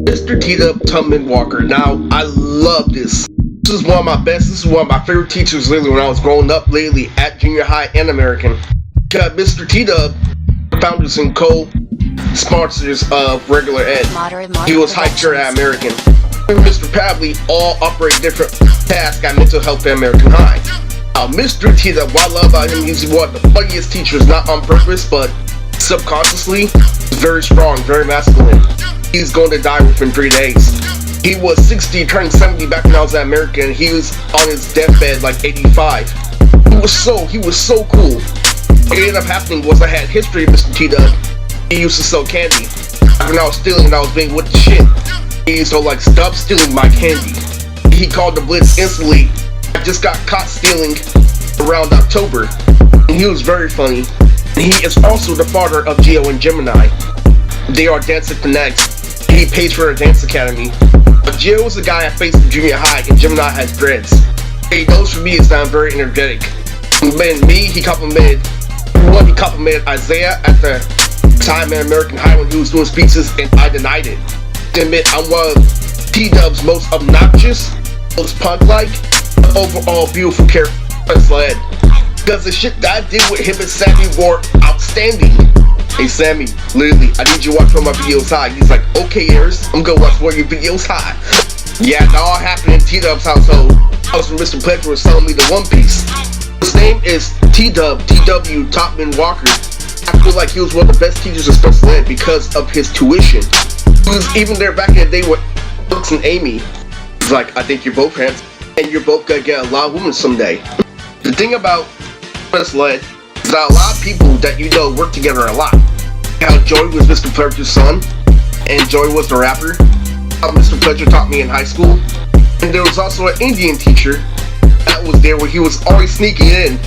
Mr. T.W Taubman Walker. Now, I love this. This is one of my best, this is one of my favorite teachers lately when I was growing up lately at junior high and American. Got Mr. T.W, founders and co-sponsors of regular ed. He was high chair at American. Mr. Pavley all operate different tasks at mental health at American High. Mr. T.W, what I love about him, he's one of the funniest teachers, not on purpose, but subconsciously. He's very strong, very masculine. He's going to die within 3 days. He was 60, turning 70 back when I was at American. He was on his deathbed like 85. He was so cool. What ended up happening was I had history of Mr. T.W. He used to sell candy. When I was stealing and I was being with the shit, he used to like, stop stealing my candy. He called the Blitz instantly. I just got caught stealing around October. And he was very funny. And he is also the father of Gio and Gemini. They are dancing fanatics. He pays for a dance academy. Gio is the guy I faced in junior high, and Gemini has dreads. What he knows for me is that I'm very energetic. And me, he complimented Isaiah at the time at American High when he was doing speeches, and I denied it. To admit, I'm one of T.Dub's most obnoxious, most punk-like, overall beautiful character led. Because the shit that I did with him and Sammy were outstanding. Hey Sammy, literally, I need you to watch one of my videos high. He's like, okay Eris, I'm gonna watch one of your videos high. Yeah, that all happened in T.Dub's household. I was when Mr. Pleasure was selling me the One Piece. His name is T.W Taubman Walker. I feel like he was one of the best teachers of special ed because of his tuition. He was even there back in the day with Brooks and Amy. He's like, I think you're both handsome, and you're both gonna get a lot of women someday. The thing about special ed is that a lot of people that you know work together a lot. How Joey was Mr. Pleasure's son, and Joey was the rapper. How Mr. Pleasure taught me in high school. And there was also an Indian teacher that was there where he was always sneaking in.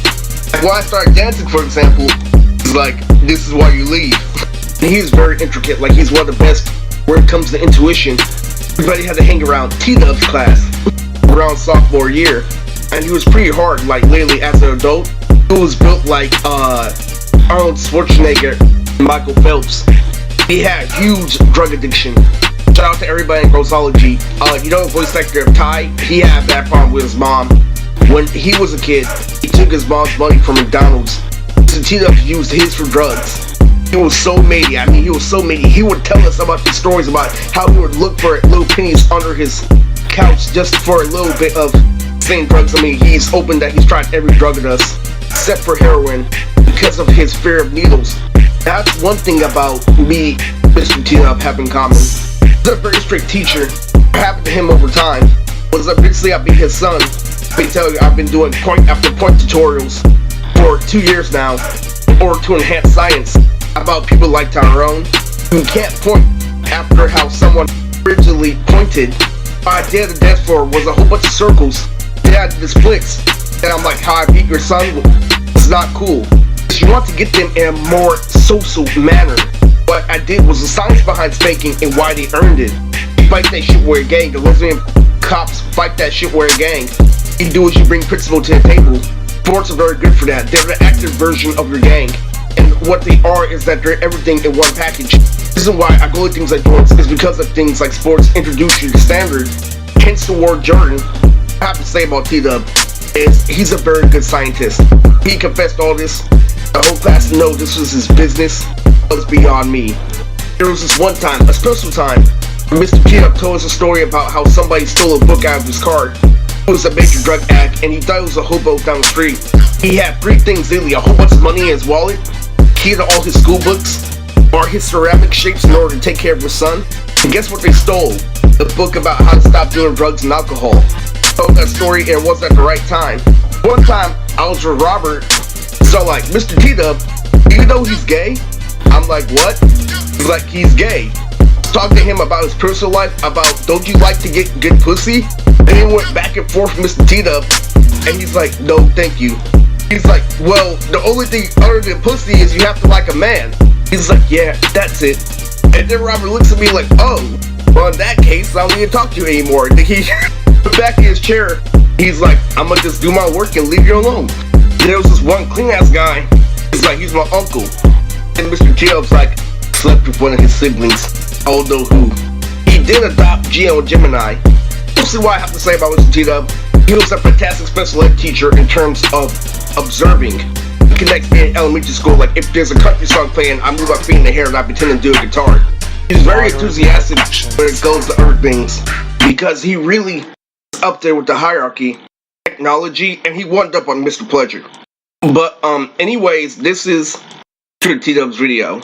When I started dancing, for example, he's like, this is why you leave. And he's very intricate, like he's one of the best where it comes to intuition. Everybody had to hang around T.Dub's class around sophomore year. And he was pretty hard, like literally as an adult. He was built like Arnold Schwarzenegger and Michael Phelps. He had huge drug addiction. Shout out to everybody in Grossology. You know the voice actor of Ty? He had a bad problem with his mom. When he was a kid, he took his mom's money from McDonald's. So T.W used his for drugs. He was so meaty. I mean, he was so meaty. He would tell us about these stories about how he would look for little pennies under his couch just for a little bit of same drugs. I mean, he's open that he's tried every drug with us, except for heroin, because of his fear of needles. That's one thing about me, Mr. T.W have in common. He's a very strict teacher. What happened to him over time was eventually I beat his son. Let me tell you, I've been doing point after point tutorials for 2 years now, in order to enhance science about people like Tyrone who can't point after how someone originally pointed. What I did the desk for was a whole bunch of circles. They had the splits, and I'm like, how I beat your son was not cool. You want to get them in a more social manner. What I did was the science behind spanking and why they earned it. You fight that shit where a gang, the lesbian cops fight that shit where a gang. You do is you bring principle to the table. Sports are very good for that. They're the active version of your gang. And what they are is that they're everything in one package. The reason why I go to things like sports is because of things like sports introduce you to standard. Hence the word Jordan. I have to say about T.W is he's a very good scientist. He confessed all this. The whole class to know this was his business. It was beyond me. There was this one time, a special time, where Mr. T.W told us a story about how somebody stole a book out of his car. He was a major drug addict, and he thought it was a hobo down the street. He had 3 things daily: a whole bunch of money in his wallet, key to all his school books, or his ceramic shapes in order to take care of his son. And guess what they stole? The book about how to stop doing drugs and alcohol. I told that story, and it wasn't at the right time. One time, I was with Robert, so like, Mr. T.W, do you know he's gay? I'm like, what? He's like, he's gay. Talk to him about his personal life, about don't you like to get good pussy? And he went back and forth with Mr. T.W, and he's like, no, thank you. He's like, well, the only thing other than pussy is you have to like a man. He's like, yeah, that's it. And then Robert looks at me like, oh, well in that case, I don't need to talk to you anymore. And he back in his chair, he's like, I'm gonna just do my work and leave you alone. There was this one clean ass guy. He's like, he's my uncle. And Mr. T.W's like, slept with one of his siblings. I don't know who. He did adopt Gio Gemini. Mostly what I have to say about Mr. T-Dub, he was a fantastic special ed teacher in terms of observing. He connects me in elementary school, like if there's a country song playing, I move my feet in the hair and I pretend to do a guitar. He's very enthusiastic when it goes to other things, because he really is up there with the hierarchy, technology, and he won up on Mr. Pleasure. But anyways, this is T.W T-Dub's video.